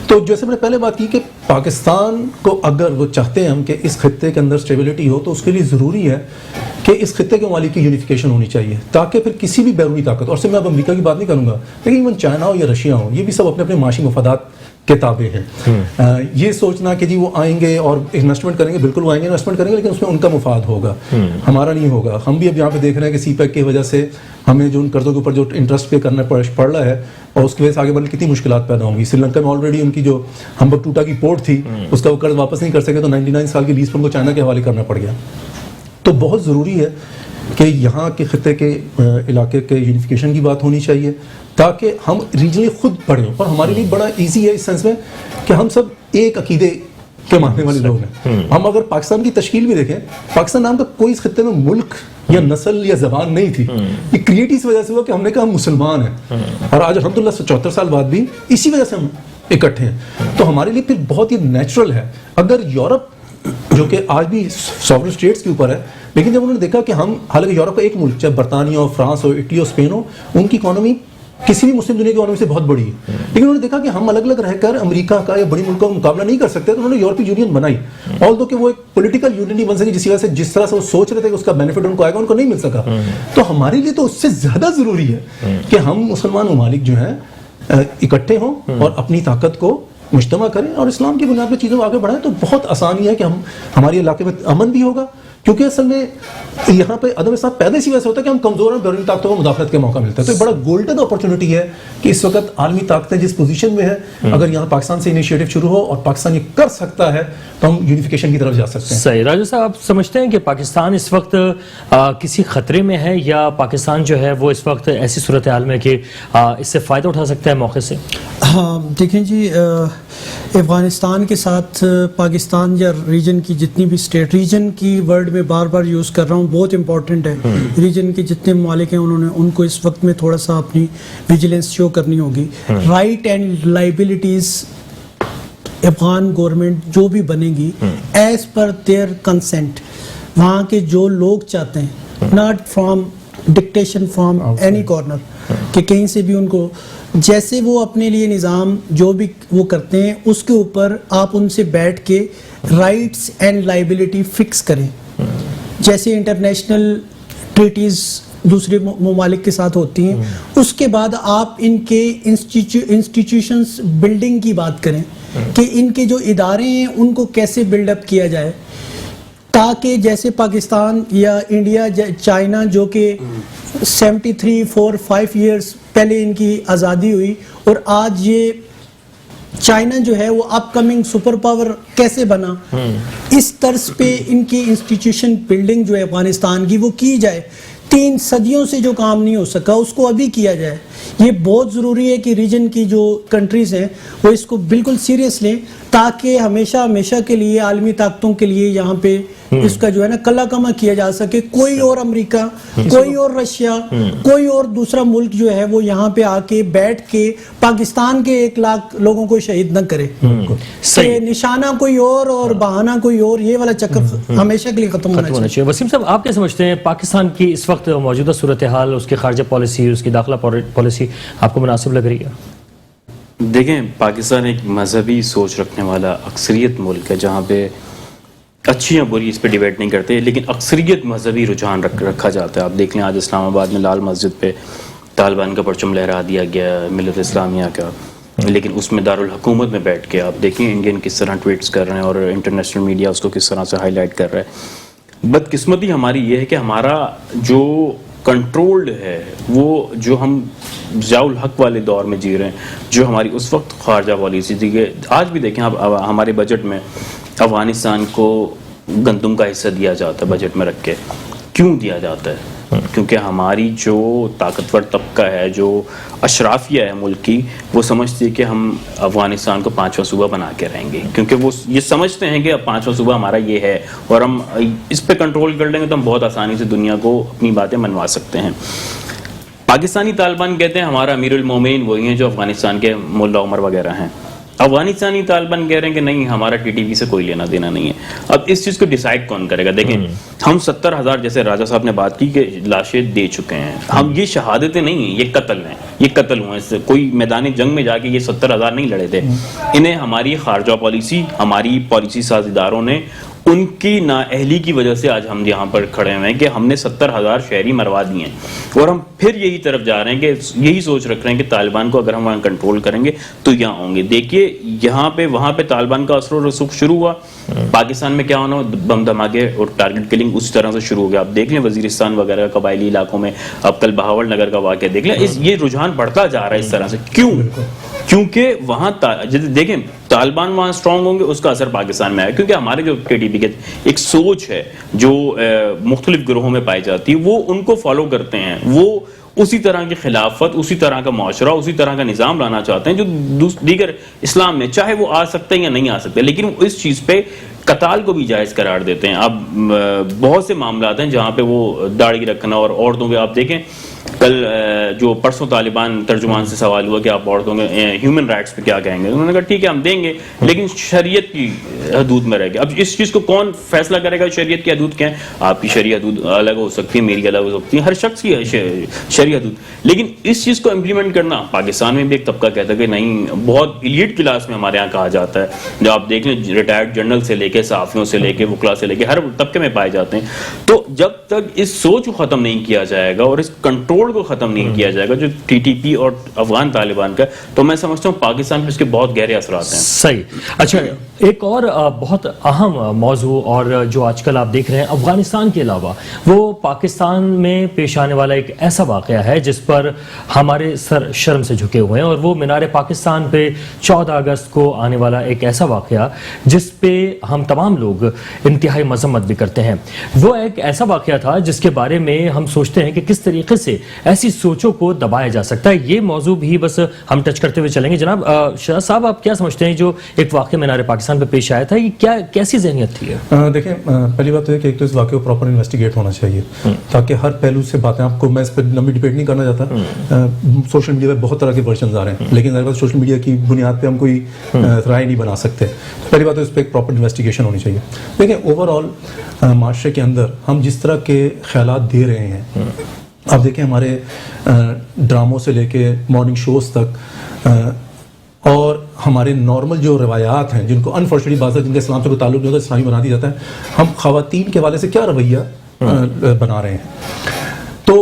تو جیسے میں نے پہلے بات کی کہ پاکستان کو اگر وہ چاہتے ہیں ہم کہ اس خطے کے اندر اسٹیبلٹی ہو تو اس کے لیے ضروری ہے کہ اس خطے کے ممالک کی یونیفیکیشن ہونی چاہیے تاکہ پھر کسی بھی بیرونی طاقت، اور سے میں اب امریکہ کی بات نہیں کروں گا لیکن ایون چائنا ہو یا رشیا ہو، یہ بھی سب اپنے اپنے معاشی مفادات کے تابع ہیں. یہ سوچنا کہ جی وہ آئیں گے اور انویسٹمنٹ کریں گے، بالکل وہ آئیں گے انویسٹمنٹ کریں گے لیکن اس میں ان کا مفاد ہوگا، ہمارا نہیں ہوگا. ہم بھی اب یہاں پہ دیکھ رہے ہیں کہ سی پیک کی وجہ سے ہمیں جو ان قرضوں کے اوپر جو انٹرسٹ پے کرنا پڑ رہا ہے اور اس کی وجہ سے آگے بڑھنے کتنی مشکلات پیدا ہوں گی. سری لنکا میں آلریڈی ان کی جو ہمبکٹوٹا کی پورٹ تھی اس کا وہ قرض واپس نہیں کر سکے تو 99 سال کی لیز پر ان کو چائنا کے حوالے کرنا پڑ گیا. تو بہت ضروری ہے کہ یہاں کے خطے کے علاقے کے یونیفیکیشن کی بات ہونی چاہیے تاکہ ہم ریجنلی خود پڑھیں. اور ہمارے لیے بڑا ایزی ہے اس سینس میں کہ ہم سب ایک عقیدے کے ماننے والے لوگ ہیں. ہم اگر پاکستان کی تشکیل بھی دیکھیں، پاکستان نام کا کوئی اس خطے میں ملک یا نسل یا زبان نہیں تھی. یہ کریٹ اس وجہ سے ہوا کہ ہم نے کہا ہم مسلمان ہیں اور آج الحمدللہ 74 سال بعد بھی اسی وجہ سے ہم اکٹھے ہیں. تو ہمارے لیے پھر بہت ہی نیچرل ہے. اگر یورپ جو کہ آج بھی سوورن اسٹیٹس کے اوپر ہے لیکن جب انہوں نے دیکھا کہ ہم، حالانکہ یورپ کا ایک ملک چاہے برطانیہ ہو، فرانس ہو، اٹلی ہو، اسپین ہو، ان کی اکانومی کسی بھی مسلم دنیا کی اکانومی سے بہت بڑی ہے لیکن انہوں نے دیکھا کہ ہم الگ الگ رہ کر امریکہ کا یا بڑی ملکوں کا مقابلہ نہیں کر سکتے تو انہوں نے یورپی یونین بنائی. آلدو کہ وہ ایک پولیٹیکل یونین نہیں بن سکی جس وجہ سے جس طرح سے وہ سوچ رہے تھے کہ اس کا بینیفٹ ان کو آئے گا ان کو نہیں مل سکا. تو ہمارے لیے تو اس سے زیادہ ضروری ہے کہ ہم مسلمان ممالک جو ہیں اکٹھے ہوں اور اپنی طاقت کو مجتمع کریں اور اسلام کی بنیاد پہ چیزوں کو آگے بڑھائیں. تو بہت آسانی ہے کہ ہم ہمارے علاقے میں امن بھی ہوگا کیونکہ اصل میں یہاں پہ عدم انصاف پیدا اسی وجہ سے ہوتا ہے کہ ہم کمزور ہیں، بیرونی طاقتوں کو مداخلت کا موقع ملتا ہے. تو یہ بڑا گولڈن اپرچونٹی ہے کہ اس وقت عالمی طاقتیں جس پوزیشن میں ہیں اگر یہاں پاکستان سے انیشیٹو شروع ہو اور پاکستان یہ کر سکتا ہے تو ہم یونیفیکیشن کی طرف جا سکتے ہیں.
صحیح. راجہ صاحب، آپ سمجھتے ہیں کہ پاکستان اس وقت کسی خطرے میں ہے یا پاکستان جو ہے وہ اس وقت ایسی صورتحال میں کہ اس سے فائدہ اٹھا سکتا ہے موقع سے؟
ہاں دیکھیں جی، افغانستان کے ساتھ پاکستان یا ریجن کی جتنی بھی اسٹیٹ، ریجن کی ورڈ میں بار بار یوز کر رہا ہوں، بہت امپورٹنٹ ہے. ریجن کے جتنے ممالک ہیں ان کو اس وقت میں تھوڑا سا اپنی ویجیلنس شو کرنی ہوگی. Right and liabilities Afghan government جو بھی بنے گی ایز پر دیئر کنسنٹ، وہاں کے جو لوگ چاہتے ہیں، not from dictation from any corner, کہ کہیں سے بھی ان کو جیسے وہ اپنے لیے نظام جو بھی وہ کرتے ہیں اس کے اوپر آپ ان سے بیٹھ کے رائٹس اینڈ لائبلٹی فکس کریں. جیسے انٹرنیشنل ٹریٹیز دوسرے ممالک کے ساتھ ہوتی ہیں، اس کے بعد آپ ان کے انسٹیٹیوشنز بلڈنگ کی بات کریں کہ ان کے جو ادارے ہیں ان کو کیسے بلڈ اپ کیا جائے تاکہ جیسے پاکستان یا انڈیا، چائنا جو کہ 73-4-5 ایئرس پہلے ان کی آزادی ہوئی اور آج یہ چائنا جو ہے وہ اپ کمنگ سپر پاور کیسے بنا، اس طرز پہ ان کی انسٹیٹیوشن بلڈنگ جو ہے افغانستان کی وہ کی جائے. 3 صدیوں سے جو کام نہیں ہو سکا اس کو ابھی کیا جائے. یہ بہت ضروری ہے کہ ریجن کی جو کنٹریز ہیں وہ اس کو بالکل سیریس لیں تاکہ ہمیشہ کے لیے عالمی طاقتوں کے لیے یہاں پہ اس کا جو ہے نا کلہ کما کیا جا سکے. کوئی اور امریکہ، کوئی اور رشیا، کوئی اور دوسرا ملک جو ہے وہ یہاں پہ آ کے بیٹھ کے پاکستان کے 1 لاکھ لوگوں کو شہید نہ کرے. نشانہ کوئی اور بہانہ کوئی اور، یہ والا چکر ہمیشہ کے لیے ختم ہونا چاہیے.
وسیم صاحب، آپ کیا سمجھتے ہیں پاکستان کی اس وقت موجودہ صورتحال، اس کی خارجہ پالیسی، اس کی داخلہ پالیسی آپ کو مناسب لگ رہی ہے؟
دیکھیں، پاکستان ایک مذہبی سوچ رکھنے والا اکثریت ملک ہے جہاں پہ اچھی یا بری اس پہ ڈیبیٹ نہیں کرتے لیکن اکثریت مذہبی رجحان رکھا جاتا ہے. آپ دیکھ لیں آج اسلام آباد میں لال مسجد پہ طالبان کا پرچم لہرا دیا گیا، ملت اسلامیہ کا، لیکن اس میں دارالحکومت میں بیٹھ کے آپ دیکھیں انڈین کس طرح ٹویٹس کر رہے ہیں اور انٹرنیشنل میڈیا اس کو کس طرح سے ہائی لائٹ کر رہا ہے. بدقسمتی ہماری یہ ہے کہ ہمارا جو کنٹرولڈ ہے وہ جو ہم ضیاء الحق والے دور میں جی رہے ہیں، جو ہماری اس وقت خارجہ پالیسی تھی کہ آج بھی دیکھیں آپ ہمارے بجٹ میں افغانستان کو گندم کا حصہ دیا جاتا ہے بجٹ میں رکھ کے. کیوں دیا جاتا ہے؟ کیونکہ ہماری جو طاقتور طبقہ ہے، جو اشرافیہ ہے ملک کی، وہ سمجھتی ہے کہ ہم افغانستان کو 5واں صوبہ بنا کے رہیں گے کیونکہ وہ یہ سمجھتے ہیں کہ اب 5واں صوبہ ہمارا یہ ہے اور ہم اس پہ کنٹرول کر لیں گے تو ہم بہت آسانی سے دنیا کو اپنی باتیں منوا سکتے ہیں. پاکستانی طالبان کہتے ہیں ہمارا امیر المومنین وہی ہیں جو افغانستان کے ملا عمر وغیرہ ہیں. افغانستانی طالبان کہہ رہے ہیں کہ نہیں ہمارا ٹی ٹی پی سے کوئی لینا دینا نہیں ہے. اب اس چیز کو ڈیسائیڈ کون کرے گا؟ دیکھیں ہم 70,000 جیسے راجہ صاحب نے بات کی کہ لاشیں دے چکے ہیں. ہم یہ شہادتیں نہیں ہیں، یہ قتل ہیں، یہ قتل ہوئے ہیں. کوئی میدان جنگ میں جا کے یہ 70,000 نہیں لڑے تھے. انہیں ہماری خارجہ پالیسی، ہماری پالیسی سازداروں نے ان کی نااہلی کی وجہ سے آج ہم یہاں پر کھڑے ہوئے ہیں کہ ہم نے 70,000 شہری مروا دیے ہیں، اور ہم پھر یہی طرف جا رہے ہیں کہ یہی سوچ رکھ رہے ہیں کہ طالبان کو اگر ہم وہاں کنٹرول کریں گے تو یہاں ہوں گے. دیکھیے یہاں پہ وہاں پہ طالبان کا اثر و رسوخ شروع ہوا، پاکستان میں کیا ہونا، بم دھماکے اور ٹارگٹ کلنگ اس طرح سے شروع ہو گیا. آپ دیکھ لیں وزیرستان وغیرہ قبائلی علاقوں میں، اب کل بہاول نگر کا واقعہ دیکھ لیں. یہ رجحان بڑھتا جا رہا ہے اس طرح سے. کیوں؟ کیونکہ وہاں دیکھیں طالبان وہاں اسٹرانگ ہوں گے، اس کا اثر پاکستان میں آئے. کیونکہ ہمارے جو ٹی ٹی پی کے ایک سوچ ہے جو مختلف گروہوں میں پائی جاتی ہے، وہ ان کو فالو کرتے ہیں، وہ اسی طرح کی خلافت، اسی طرح کا معاشرہ، اسی طرح کا نظام لانا چاہتے ہیں جو دیگر اسلام میں، چاہے وہ آ سکتے ہیں یا نہیں آ سکتے، لیکن وہ اس چیز پہ قتال کو بھی جائز قرار دیتے ہیں. اب بہت سے معاملات ہیں جہاں پہ وہ داڑھی رکھنا اور عورتوں کے، آپ دیکھیں کل جو پرسوں طالبان ترجمان سے سوال ہوا کہ آپ عورتوں کے ہیومن رائٹس پہ کیا کہیں گے. انہوں نے کہا ٹھیک ہے ہم دیں گے لیکن شریعت کی حدود میں رہ گئے. اب اس چیز کو کون فیصلہ کرے گا شریعت کی حدود کیا ہے؟ آپ کی شرعی حدود الگ ہو سکتی ہیں، میری الگ ہو سکتی ہیں، ہر شخص کی شرعی حدود. لیکن اس چیز کو امپلیمنٹ کرنا، پاکستان میں بھی ایک طبقہ کہتا ہے کہ نہیں، بہت ایلیٹ کلاس میں ہمارے یہاں کہا جاتا ہے، جو آپ دیکھ لیں ریٹائرڈ جنرل سے لے کے صحافیوں سے لے کے وکلا سے لے کے ہر طبقے میں پائے جاتے ہیں. تو جب تک اس سوچ کو ختم نہیں کیا جائے گا اور اس کنٹرول کو ختم نہیں کیا جائے گا جو ٹی ٹی پی اور افغان طالبان کا، تو میں سمجھتا ہوں پاکستان پہ اس کے بہت گہرے اثرات ہیں.
صحیح. اچھا، ایک اور بہت اہم موضوع اور جو آج کل آپ دیکھ رہے ہیں افغانستان کے علاوہ، وہ پاکستان میں پیش آنے والا ایک ایسا واقعہ ہے جس پر ہمارے سر شرم سے جھکے ہوئے ہیں، اور وہ مینار پاکستان پہ 14 اگست کو آنے والا ایک ایسا واقعہ جس پہ ہم تمام لوگ انتہائی مذمت بھی کرتے ہیں. وہ ایک ایسا واقعہ تھا جس کے بارے میں ہم سوچتے ہیں کہ کس طریقے سے ایسی سوچوں کو دبایا جا سکتا ہے. یہ موضوع بھی بس ہم ٹچ کرتے ہوئے چلیں گے. جناب شہزاد صاحب، آپ کیا سمجھتے ہیں جو ایک واقعہ مینار پاکستان پہ پیش آیا تھا، یہ کیسی ذہنیت تھی؟
دیکھیں، پہلی بات تو ہے کہ ایک تو اس واقعے کو پراپر انویسٹیگیٹ ہونا چاہیے تاکہ ہر پہلو سے باتیں، آپ کو میں اس پہ لمبی ڈبیٹ نہیں کرنا چاہتا. سوشل میڈیا پہ بہت طرح کے ورژنز آ رہے ہیں، لیکن ظاہر بات سوشل میڈیا کی بنیاد پہ ہم کوئی رائے نہیں بنا سکتے. پہلی بات تو اس پہ ایک پراپر انویسٹیگیشن ہونی چاہیے. دیکھیں اوور آل معاشرے کے اندر ہم جس طرح کے خیالات دے رہے ہیں، آپ دیکھیں ہمارے ڈراموں سے لے کے مارننگ شوز تک، اور ہمارے نارمل جو روایات ہیں جن کو انفارچونیٹلی بعض جن کا اسلام سے کوئی تعلق نہیں ہوتا اسلامی بنا دیا جاتا ہے، ہم خواتین کے حوالے سے کیا رویہ بنا رہے ہیں تو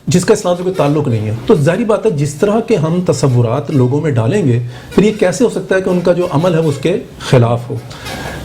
جس کا اسلام سے کوئی تعلق نہیں ہے. تو ظاہری بات ہے جس طرح کے ہم تصورات لوگوں میں ڈالیں گے، پھر یہ کیسے ہو سکتا ہے کہ ان کا جو عمل ہے وہ اس کے خلاف ہو.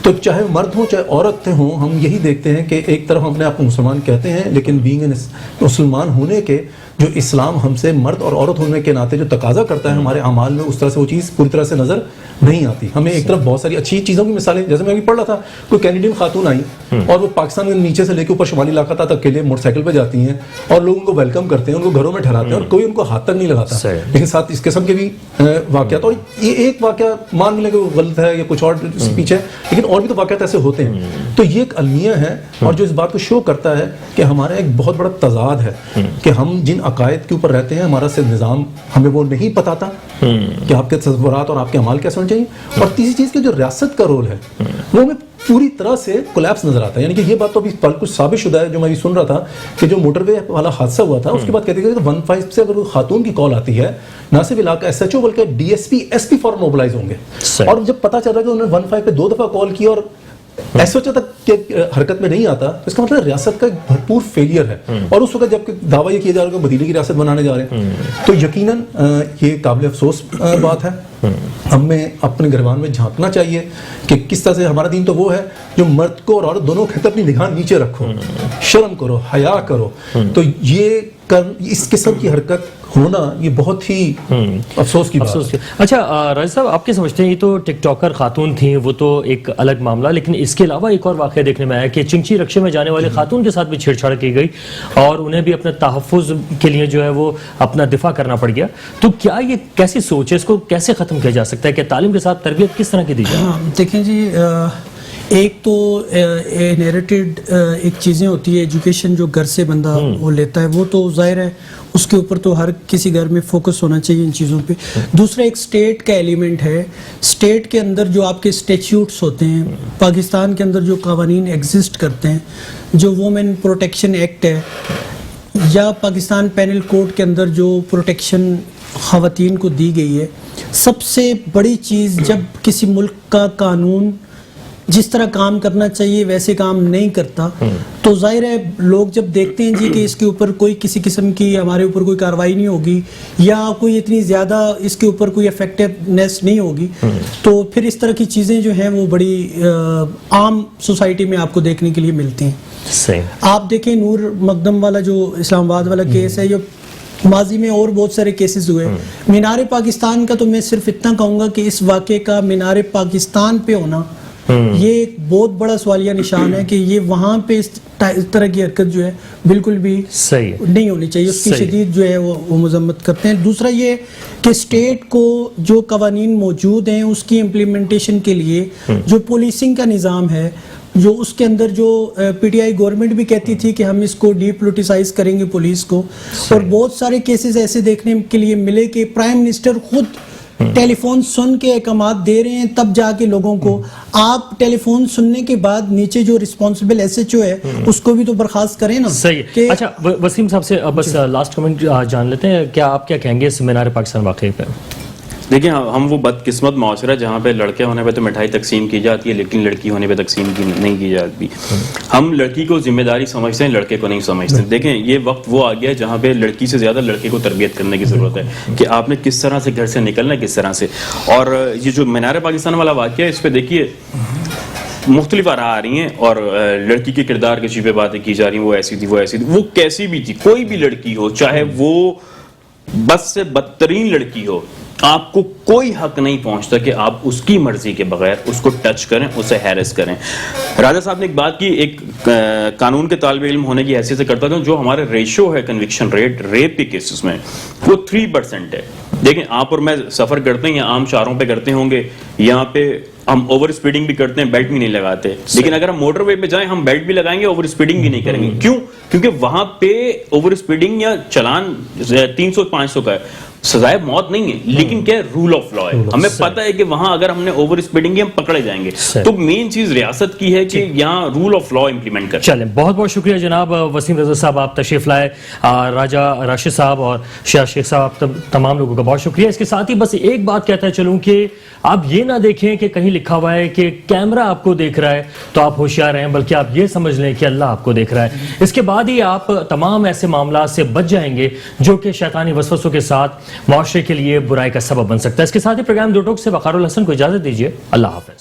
تو چاہے مرد ہوں چاہے عورتیں ہوں، ہم یہی دیکھتے ہیں کہ ایک طرف ہم اپنے آپ کو مسلمان کہتے ہیں، لیکن بینگ مسلمان ہونے کے جو اسلام ہم سے مرد اور عورت ہونے کے ناطے جو تقاضا کرتا ہے ہمارے اعمال میں، اس طرح سے وہ چیز پوری طرح سے نظر نہیں آتی. ہمیں ایک طرف بہت ساری اچھی چیزوں کی مثالیں، جیسے میں ابھی پڑھ رہا تھا، کوئی کینیڈین خاتون آئی اور وہ پاکستان کے نیچے سے لے کے اوپر شمالی علاقہ تک کے لیے موٹر سائیکل پہ جاتی ہیں اور لوگ ان کو ویلکم کرتے ہیں، ان کو گھروں میں ٹھہراتے ہیں اور کوئی ان کو ہاتھ تک نہیں لگاتا. لیکن ساتھ اس قسم کے بھی واقعات، اور یہ ایک واقعہ مان لیں کہ وہ غلط ہے یا کچھ اور پیچھے، لیکن اور بھی تو واقعات ایسے ہوتے ہیں. تو یہ ایک المیہ ہے اور جو اس بات کو شو کرتا ہے کہ ہمارا ایک بہت بڑا تضاد ہے کہ ہم جن عقائد کے اوپر رہتے ہیں، ہمارا سے نظام ہمیں وہ نہیں بتاتا کہ آپ کے تصورات اور آپ کے اعمال کیسے ہونے چاہیے. اور تیسری چیز کہ جو ریاست کا رول ہے وہ ہمیں پوری طرح سے کولیپس نظر آتا ہے. یعنی کہ یہ بات تو ابھی کچھ ثابت شدہ ہے، جو میں سن رہا تھا کہ جو موٹر وے والا حادثہ ہوا تھا اس کے بعد کہتے ہیں کہ 15 سے اگر خاتون کی کال آتی ہے، نہ صرف علاقہ ایس ایچ او بلکہ D S P S P فوراً موبلائز ہوں گے. اور جب پتا چل رہا ہے کہ انہوں نے 15 پہ 2 دفعہ کال کی اور ایس ایچ او تک حرکت میں نہیں آتا، اس کا مطلب ریاست کا ایک بھرپور فیلئر ہے. اور اس وقت جب دعویٰ یہ کیا جا رہا ہے کہ مدینہ کی ریاست بنانے جا رہے ہیں، تو یقیناً یہ قابل افسوس بات ہے. ہمیں اپنے گریبان میں جھانکنا چاہیے کہ کس طرح سے ہمارا دین تو وہ ہے جو مرد کو اور عورت دونوں کہتے اپنی نگاہ نیچے رکھو، شرم کرو، حیا کرو. تو یہ اس قسم کی حرکت ہونا یہ بہت ہی افسوس کی بات ہے.
اچھا راجہ صاحب، آپ کیا سمجھتے ہیں؟ یہ تو ٹک ٹاکر خاتون تھیں، وہ تو ایک الگ معاملہ، لیکن اس کے علاوہ ایک اور واقعہ دیکھنے میں آیا کہ چنگچی رکشے میں جانے والے خاتون کے ساتھ بھی چھیڑ چھاڑ کی گئی اور انہیں بھی اپنے تحفظ کے لیے جو ہے وہ اپنا دفاع کرنا پڑ گیا. تو کیا یہ کیسی سوچ ہے؟ اس کو کیسے ختم کیا جا سکتا ہے کہ تعلیم کے ساتھ تربیت کس طرح کی دی جائے؟
دیکھیں جی، ایک تو انہیریٹڈ ایک چیزیں ہوتی ہے، ایجوکیشن جو گھر سے بندہ وہ لیتا ہے، وہ تو ظاہر ہے اس کے اوپر تو ہر کسی گھر میں فوکس ہونا چاہیے ان چیزوں پہ. دوسرا ایک اسٹیٹ کا ایلیمنٹ ہے، اسٹیٹ کے اندر جو آپ کے اسٹیچیوٹس ہوتے ہیں، پاکستان کے اندر جو قوانین ایگزسٹ کرتے ہیں، جو وومن پروٹیکشن ایکٹ ہے یا پاکستان پینل کوڈ کے اندر جو پروٹیکشن خواتین کو دی گئی ہے، سب سے بڑی چیز جب کسی ملک کا قانون جس طرح کام کرنا چاہیے ویسے کام نہیں کرتا تو ظاہر ہے لوگ جب دیکھتے ہیں جی کہ اس کے اوپر کوئی کسی قسم کی ہمارے اوپر کوئی کارروائی نہیں ہوگی یا کوئی اتنی زیادہ اس کے اوپر کوئی افیکٹونیس نہیں ہوگی، تو پھر اس طرح کی چیزیں جو ہیں وہ بڑی عام سوسائٹی میں آپ کو دیکھنے کے لیے ملتی ہیں.
صحیح.
آپ دیکھیں نور مقدم والا جو اسلام آباد والا کیس ہے، جو ماضی میں اور بہت سارے کیسز ہوئے، مینار پاکستان کا تو میں صرف اتنا کہوں گا کہ اس واقعے کا مینار پاکستان پہ ہونا یہ ایک بہت بڑا سوالیہ نشان ہے کہ یہ وہاں پہ اس طرح کی حرکت جو ہے بالکل بھی
صحیح
نہیں ہونی چاہیے، اس کی شدید جو ہے وہ مذمت کرتے ہیں. دوسرا یہ کہ اسٹیٹ کو جو قوانین موجود ہیں اس کی امپلیمنٹیشن کے لیے جو پولیسنگ کا نظام ہے، جو اس کے اندر جو پی ٹی آئی گورنمنٹ بھی کہتی تھی کہ ہم اس کو ڈی پولیٹیسائز کریں گے پولیس کو، اور بہت سارے کیسز ایسے دیکھنے کے لیے ملے کہ پرائم منسٹر خود ٹیلی فون سن کے احکامات دے رہے ہیں تب جا کے لوگوں کو. آپ ٹیلی فون سننے کے بعد نیچے جو رسپانسبل ایس ایچ او ہے اس کو بھی تو برخاست کریں نا.
صحیح. اچھا وسیم صاحب سے بس لاسٹ کمنٹ جان لیتے ہیں، کیا آپ کیا کہیں گے اس مینار پاکستان واقعے پہ؟
دیکھیں ہم وہ بدقسمت معاشرہ جہاں پہ لڑکے ہونے پہ تو مٹھائی تقسیم کی جاتی ہے لیکن لڑکی ہونے پہ تقسیم نہیں کی جاتی. ہم لڑکی کو ذمہ داری سمجھتے ہیں، لڑکے کو نہیں سمجھتے. دیکھیں یہ وقت وہ آ گیا ہے جہاں پہ لڑکی سے زیادہ لڑکے کو تربیت کرنے کی ضرورت ہے کہ آپ نے کس طرح سے گھر سے نکلنا ہے، کس طرح سے. اور یہ جو مینار پاکستان والا واقعہ ہے اس پہ دیکھیے مختلف آراء آ رہی ہیں اور لڑکی کے کردار کے چیزیں باتیں کی جا رہی ہیں، وہ ایسی تھی، وہ ایسی تھی. وہ کیسی بھی تھی، کوئی بھی لڑکی ہو، چاہے وہ بس سے بدترین لڑکی ہو، آپ کو کوئی حق نہیں پہنچتا کہ آپ اس کی مرضی کے بغیر اس کو ٹچ کریں، اسے ہیرس کریں. راجہ صاحب نے ایک بات کی، ایک قانون کے طالب علم ہونے کی حیثیت سے کرتا ہوں، جو ہمارا ریشو ہے کنوکشن ریٹ ریپ کے کیسز میں وہ 3% ہے. دیکھیں آپ اور میں سفر کرتے ہیں یا عام شہروں پہ کرتے ہوں گے، یہاں پہ ہم اوور اسپیڈنگ بھی کرتے ہیں، بیلٹ بھی نہیں لگاتے. لیکن اگر ہم موٹر وے پہ جائیں ہم بیلٹ بھی لگائیں گے، اوور اسپیڈنگ بھی نہیں کریں گے. کیوں؟ کیونکہ وہاں پہ اوور اسپیڈنگ یا چلان 300-500 کا ہے، سزائے موت نہیں ہے، لیکن کیا ہے، رول آف لا ہے. ہمیں پتہ ہے کہ وہاں اگر ہم نے اوور اسپیڈنگ کی ہم پکڑے جائیں گے. تو مین چیز ریاست کی ہے کہ یہاں رول آف لا امپلیمنٹ کریں.
چلیں، بہت بہت شکریہ جناب وسیم رضا صاحب، آپ تشریف لائے. راجہ راشد صاحب اور شیخ صاحب، تمام لوگوں کا بہت شکریہ. اس کے ساتھ ہی بس ایک بات کہتا چلوں کہ آپ یہ نہ دیکھیں کہ کہیں لکھا ہوا ہے کہ کیمرہ آپ کو دیکھ رہا ہے تو آپ ہوشیار ہیں، بلکہ آپ یہ سمجھ لیں کہ اللہ آپ کو دیکھ رہا ہے. اس کے بعد ہی آپ تمام ایسے معاملات سے بچ جائیں گے جو کہ شیطانی وسوسوں کے ساتھ معاشرے کے لیے برائی کا سبب بن سکتا ہے. اس کے ساتھ ہی پروگرام دو ٹوک سے وقار الحسن کو اجازت دیجیے. اللہ حافظ.